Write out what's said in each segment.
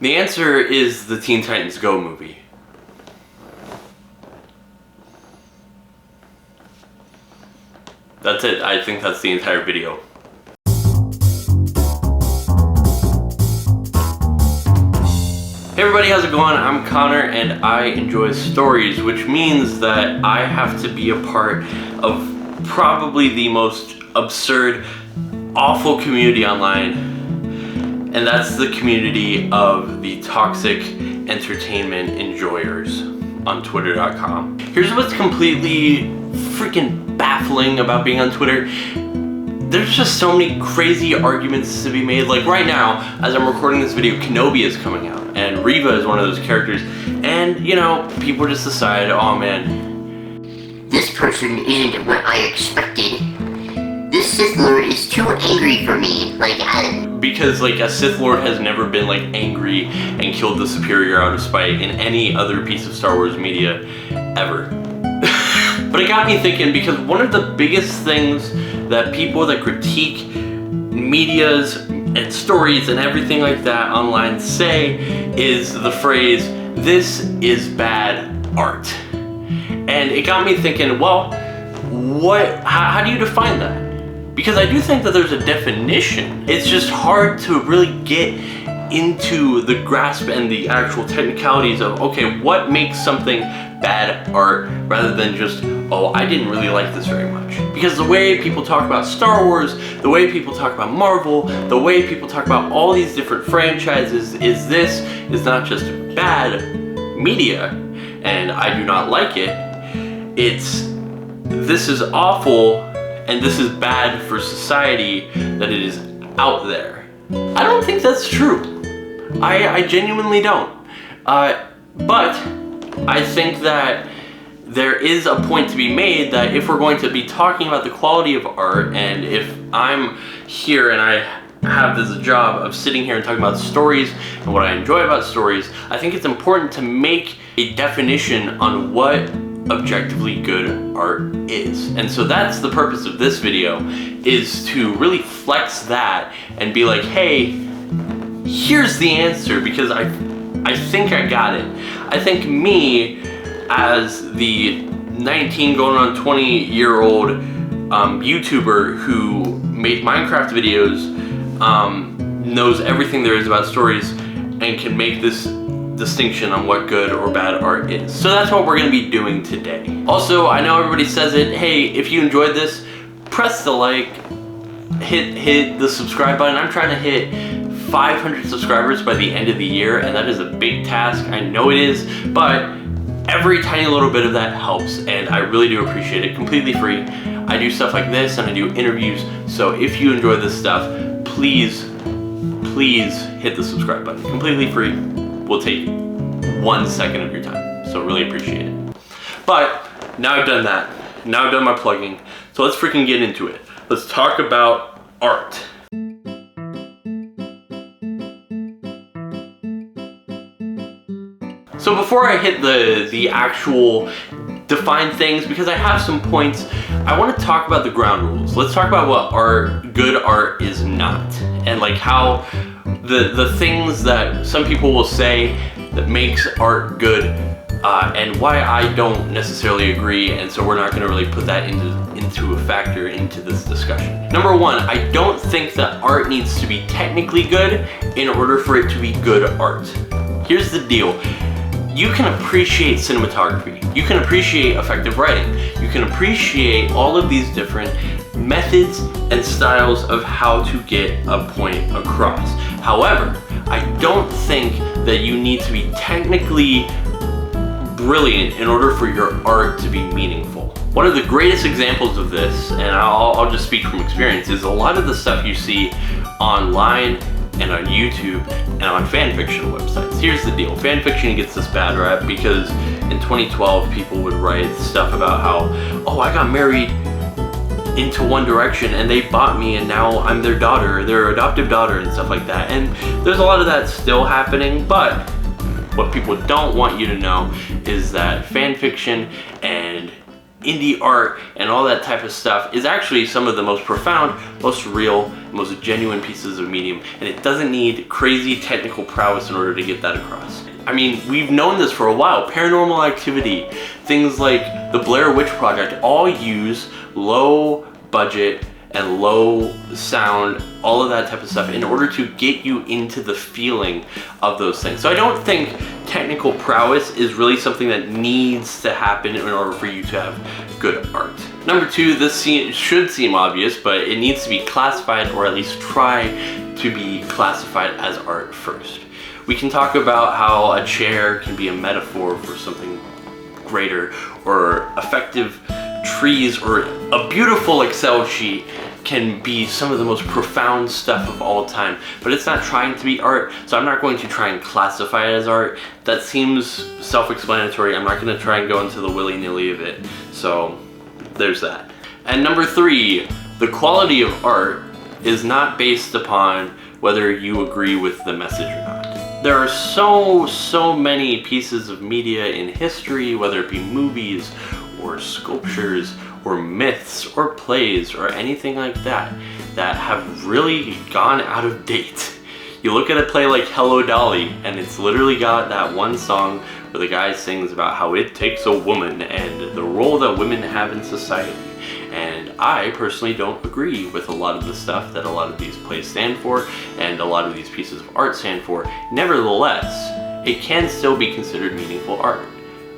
The answer is the Teen Titans Go movie. That's it. I think that's the entire video. Hey everybody, how's it going? I'm Connor and I enjoy stories, which means that I have to be a part of probably the most absurd, awful community online. And that's the community of the toxic entertainment enjoyers on Twitter.com. Here's what's completely freaking baffling about being on Twitter. There's just so many crazy arguments to be made. Like right now, as I'm recording this video, Kenobi is coming out, and Reva is one of those characters. And, you know, people just decide, oh man, this person isn't what I expected. This Sith Lord is too angry for me. Because like a Sith Lord has never been like angry and killed the superior out of spite in any other piece of Star Wars media ever. But it got me thinking, because one of the biggest things that people that critique medias and stories and everything like that online say is the phrase, "This is bad art." And it got me thinking, well, how do you define that? Because I do think that there's a definition. It's just hard to really get into the grasp and the actual technicalities of, okay, what makes something bad art rather than just, oh, I didn't really like this very much. Because the way people talk about Star Wars, the way people talk about Marvel, the way people talk about all these different franchises is this is not just bad media, and I do not like it. It's, this is awful, and this is bad for society that it is out there. I don't think that's true. I genuinely don't. But I think that there is a point to be made that if we're going to be talking about the quality of art, and if I'm here and I have this job of sitting here and talking about stories and what I enjoy about stories, I think it's important to make a definition on what objectively good art is. And so that's the purpose of this video, is to really flex that and be like, hey, here's the answer, because I think I got it. I think me, as the 19 going on 20-year-old YouTuber who made Minecraft videos, knows everything there is about stories and can make this distinction on what good or bad art is. So that's what we're going to be doing today. Also, I know everybody says it, hey, if you enjoyed this, press the like, hit the subscribe button. I'm trying to hit 500 subscribers by the end of the year, and that is a big task. I know it is, but every tiny little bit of that helps, and I really do appreciate it. Completely free. I do stuff like this, and I do interviews, so if you enjoy this stuff, please hit the subscribe button. Completely free. Will take 1 second of your time, so really appreciate it. But now I've done that, now I've done my plugging, so let's freaking get into it. Let's talk about art. So before I hit the actual define things, because I have some points, I want to talk about the ground rules. Let's talk about what good art is not, and like how the things that some people will say that makes art good, and why I don't necessarily agree, and so we're not going to really put that into a factor into this discussion. Number one, I don't think that art needs to be technically good in order for it to be good art. Here's the deal. You can appreciate cinematography, you can appreciate effective writing, you can appreciate all of these different methods and styles of how to get a point across. However, I don't think that you need to be technically brilliant in order for your art to be meaningful. One of the greatest examples of this, and I'll just speak from experience, is a lot of the stuff you see online and on YouTube and on fanfiction websites. Here's the deal, fanfiction gets this bad rap because in 2012 people would write stuff about how, oh, I got married into One Direction and they bought me and now I'm their daughter, their adoptive daughter, and stuff like that. And there's a lot of that still happening, but what people don't want you to know is that fan fiction and indie art and all that type of stuff is actually some of the most profound, most real, most genuine pieces of medium, and it doesn't need crazy technical prowess in order to get that across. I mean, we've known this for a while. Paranormal Activity, things like the Blair Witch Project all use low budget and low sound, all of that type of stuff in order to get you into the feeling of those things. So I don't think technical prowess is really something that needs to happen in order for you to have good art. Number two, this should seem obvious, but it needs to be classified, or at least try to be classified as art first. We can talk about how a chair can be a metaphor for something greater, or effective trees, or a beautiful Excel sheet can be some of the most profound stuff of all time, but it's not trying to be art, so I'm not going to try and classify it as art. That seems self-explanatory. I'm not going to try and go into the willy-nilly of it, so there's that. And number three, the quality of art is not based upon whether you agree with the message or not. There are so many pieces of media in history, whether it be movies or sculptures or myths or plays or anything like that, that have really gone out of date. You look at a play like Hello Dolly, and it's literally got that one song where the guy sings about how it takes a woman and the role that women have in society. And I personally don't agree with a lot of the stuff that a lot of these plays stand for and a lot of these pieces of art stand for. Nevertheless, it can still be considered meaningful art.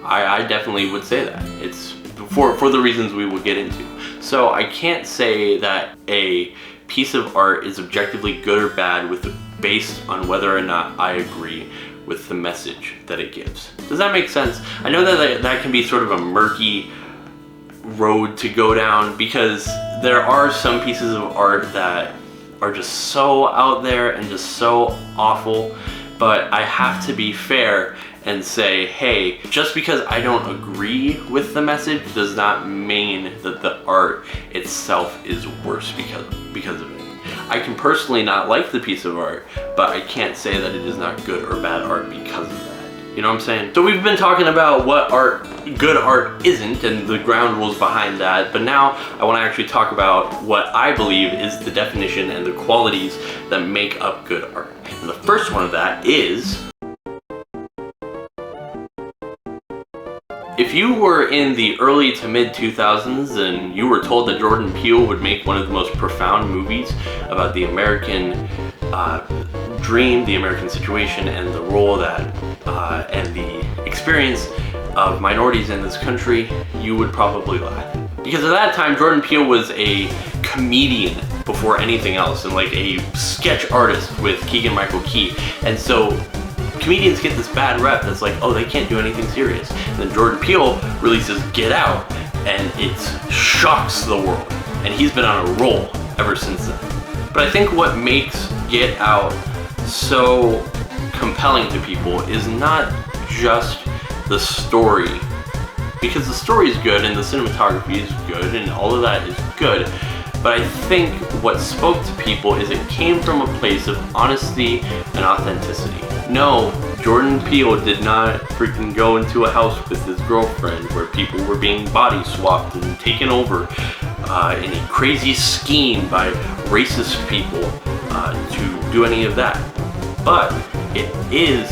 I definitely would say that. It's for the reasons we will get into. So I can't say that a piece of art is objectively good or bad based on whether or not I agree with the message that it gives. Does that make sense? I know that can be sort of a murky road to go down, because there are some pieces of art that are just so out there and just so awful, but I have to be fair and say, hey, just because I don't agree with the message does not mean that the art itself is worse because of it. I can personally not like the piece of art, but I can't say that it is not good or bad art because of that. You know what I'm saying? So we've been talking about what good art isn't, and the ground rules behind that, but now I want to actually talk about what I believe is the definition and the qualities that make up good art. And the first one of that is, if you were in the early to mid 2000s and you were told that Jordan Peele would make one of the most profound movies about the American dream, the American situation, and the role that and the experience of minorities in this country, you would probably laugh. Because at that time, Jordan Peele was a comedian before anything else, and like a sketch artist with Keegan-Michael Key. And so comedians get this bad rep that's like, oh, they can't do anything serious. And then Jordan Peele releases Get Out, and it shocks the world. And he's been on a roll ever since then. But I think what makes Get Out so compelling to people is not just the story, because the story is good and the cinematography is good and all of that is good, but I think what spoke to people is it came from a place of honesty and authenticity. No, Jordan Peele did not freaking go into a house with his girlfriend where people were being body swapped and taken over in a crazy scheme by racist people to do any of that. But it is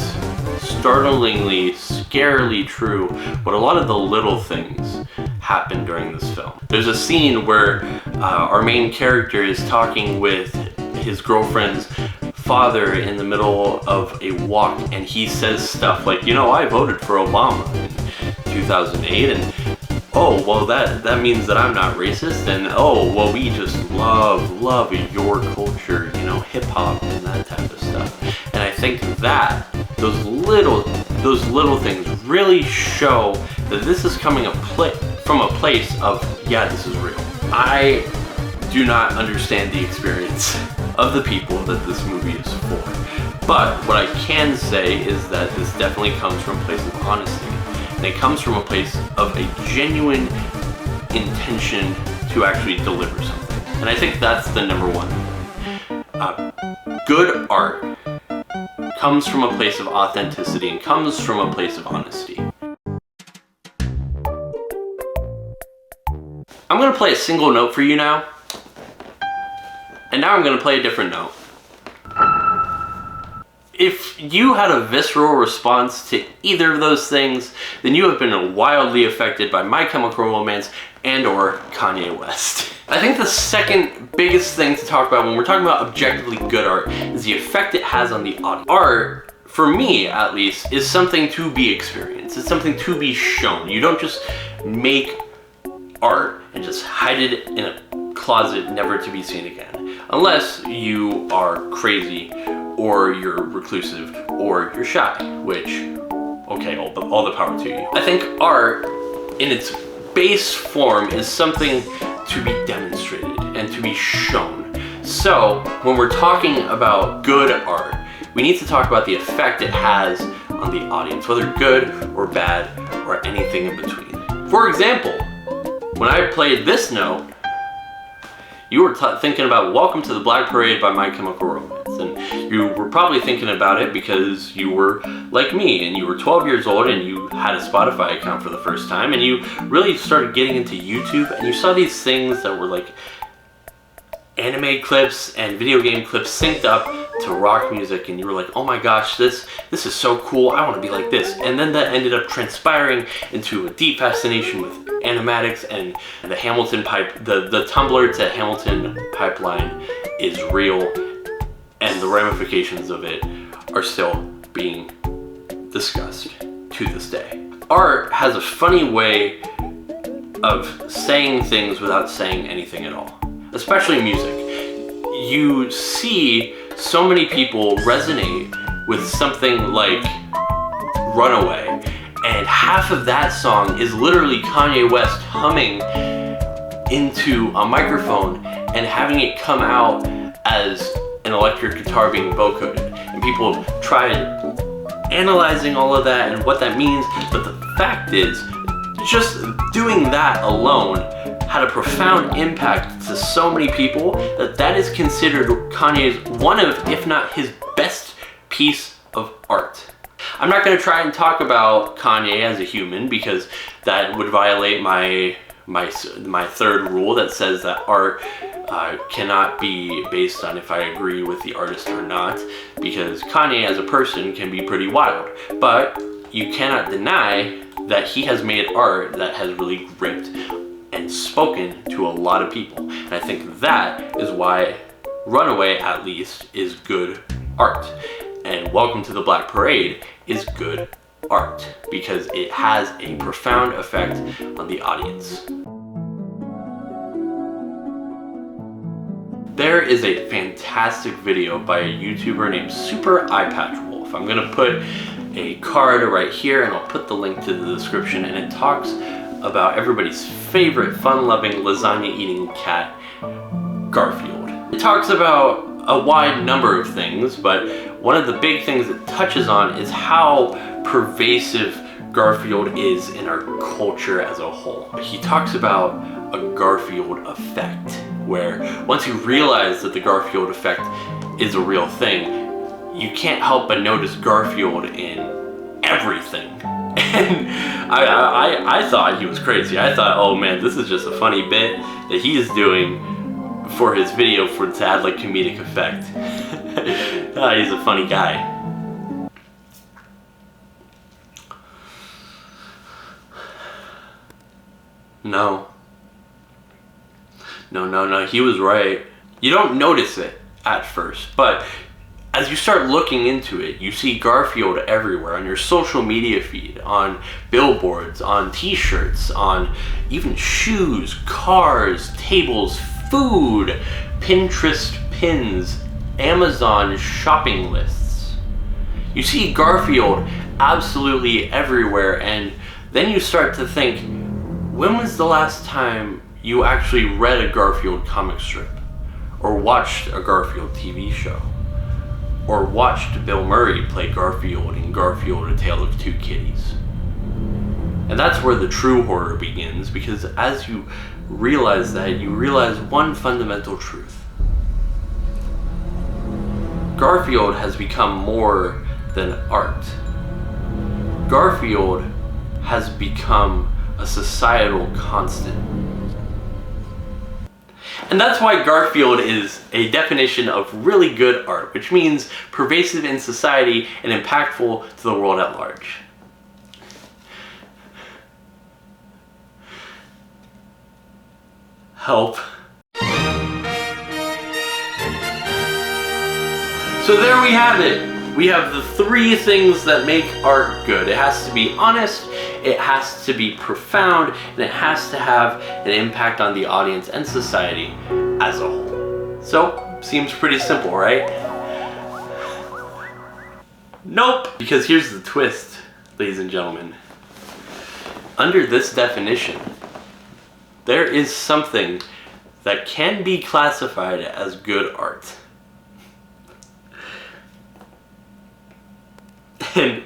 startlingly, scarily true what a lot of the little things happen during this film. There's a scene where our main character is talking with his girlfriend's father in the middle of a walk, and he says stuff like, you know, I voted for Obama in 2008, and oh, well that means that I'm not racist, and oh, well we just love your culture, you know, hip hop and that type of stuff. And I think that those little things really show that this is coming from a place of, yeah, this is real. I do not understand the experience of the people that this movie is for. But what I can say is that this definitely comes from a place of honesty. And it comes from a place of a genuine intention to actually deliver something. And I think that's the number one. Good art comes from a place of authenticity and comes from a place of honesty. I'm gonna play a single note for you now. And now I'm gonna play a different note. If you had a visceral response to either of those things, then you have been wildly affected by My Chemical Romance and or Kanye West. I think the second biggest thing to talk about when we're talking about objectively good art is the effect it has on the audience. Art, for me at least, is something to be experienced. It's something to be shown. You don't just make art and just hide it in a closet never to be seen again. Unless you are crazy, or you're reclusive, or you're shy, which, okay, all the power to you. I think art, in its base form, is something to be demonstrated and to be shown. So, when we're talking about good art, we need to talk about the effect it has on the audience, whether good or bad, or anything in between. For example, when I played this note, you were thinking about Welcome to the Black Parade by My Chemical Romance. And you were probably thinking about it because you were like me and you were 12 years old and you had a Spotify account for the first time and you really started getting into YouTube and you saw these things that were like anime clips and video game clips synced up to rock music and you were like, oh my gosh, this is so cool, I want to be like this. And then that ended up transpiring into a deep fascination with animatics and the Hamilton pipe, the Tumblr to Hamilton pipeline is real and the ramifications of it are still being discussed to this day. Art has a funny way of saying things without saying anything at all, especially music. You see so many people resonate with something like Runaway, and half of that song is literally Kanye West humming into a microphone and having it come out as an electric guitar being vocoded. And people tried analyzing all of that and what that means, but the fact is, just doing that alone had a profound impact to so many people that is considered Kanye's one of, if not his best piece of art. I'm not going to try and talk about Kanye as a human because that would violate my third rule that says that art cannot be based on if I agree with the artist or not, because Kanye as a person can be pretty wild. But you cannot deny that he has made art that has really gripped and spoken to a lot of people. And I think that is why Runaway, at least, is good art. And Welcome to the Black Parade is good art because it has a profound effect on the audience. There is a fantastic video by a YouTuber named Super Eyepatch Wolf. I'm gonna put a card right here and I'll put the link to the description, and it talks about everybody's favorite fun-loving lasagna-eating cat, Garfield. It talks about a wide number of things, but one of the big things it touches on is how pervasive Garfield is in our culture as a whole. He talks about a Garfield effect, where once you realize that the Garfield effect is a real thing, you can't help but notice Garfield in everything. And I thought he was crazy. I thought, oh man, this is just a funny bit that he is doing for his video to add like comedic effect. He's a funny guy. No, he was right. You don't notice it at first, but as you start looking into it, you see Garfield everywhere on your social media feed, on billboards, on t-shirts, on even shoes, cars, tables, food, Pinterest pins, Amazon shopping lists. You see Garfield absolutely everywhere, and then you start to think, when was the last time you actually read a Garfield comic strip? Or watched a Garfield TV show? Or watched Bill Murray play Garfield in Garfield: A Tale of Two Kitties? And that's where the true horror begins, because as you realize that, you realize one fundamental truth. Garfield has become more than art. Garfield has become a societal constant. And that's why Garfield is a definition of really good art, which means pervasive in society and impactful to the world at large. Help. So there we have it. We have the 3 things that make art good. It has to be honest, it has to be profound, and it has to have an impact on the audience and society as a whole. So, seems pretty simple, right? Nope! Because here's the twist, ladies and gentlemen. Under this definition, there is something that can be classified as good art. And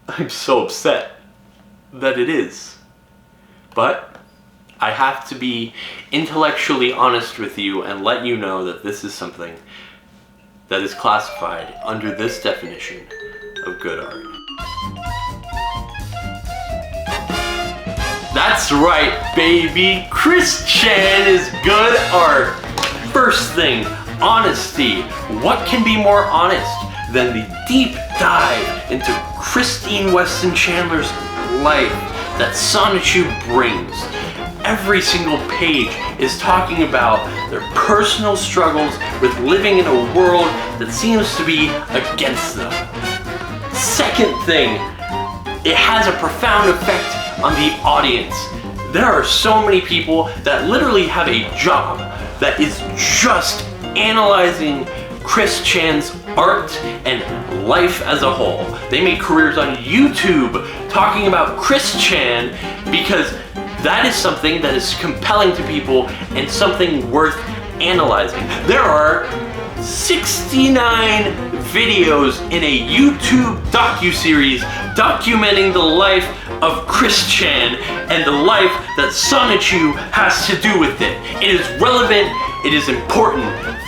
I'm so upset that it is. But I have to be intellectually honest with you and let you know that this is something that is classified under this definition of good art. That's right, baby! Chris Chan is good art! First thing, honesty. What can be more honest than the deep dive into Christine Weston Chandler's life that Sonichu brings? Every single page is talking about their personal struggles with living in a world that seems to be against them. Second thing, it has a profound effect on the audience. There are so many people that literally have a job that is just analyzing Chris Chan's art and life as a whole. They make careers on YouTube talking about Chris Chan because that is something that is compelling to people and something worth analyzing. There are 69 videos in a YouTube docuseries documenting the life of Chris Chan and the life that Sonichu has to do with it. It is relevant, it is important.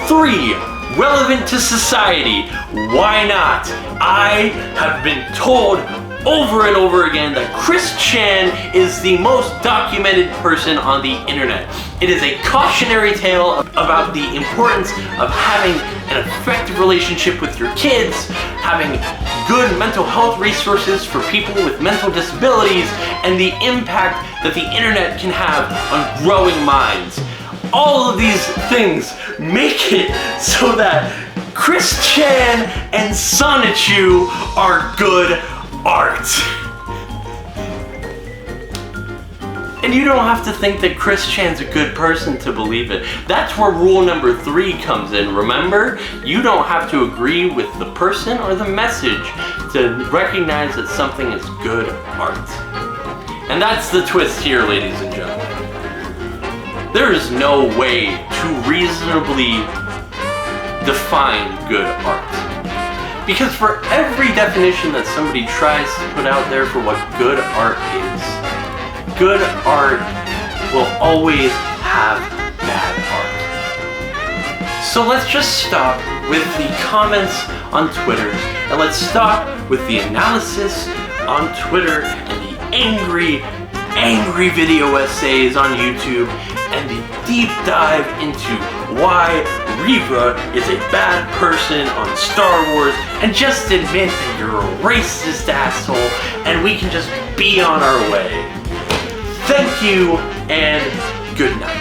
3, relevant to society. Why not? I have been told over and over again that Chris Chan is the most documented person on the internet. It is a cautionary tale about the importance of having an effective relationship with your kids, having good mental health resources for people with mental disabilities, and the impact that the internet can have on growing minds. All of these things make it so that Chris Chan and Sonichu are good art. And you don't have to think that Chris Chan's a good person to believe it. That's where rule number 3 comes in. Remember, you don't have to agree with the person or the message to recognize that something is good art. And that's the twist here, ladies and gentlemen. There is no way to reasonably define good art. Because for every definition that somebody tries to put out there for what good art is, good art will always have bad art. So let's just stop with the comments on Twitter, and let's stop with the analysis on Twitter and the angry video essays on YouTube, and the deep dive into why Reva is a bad person on Star Wars, and just admit that you're a racist asshole, and we can just be on our way. Thank you, and good night.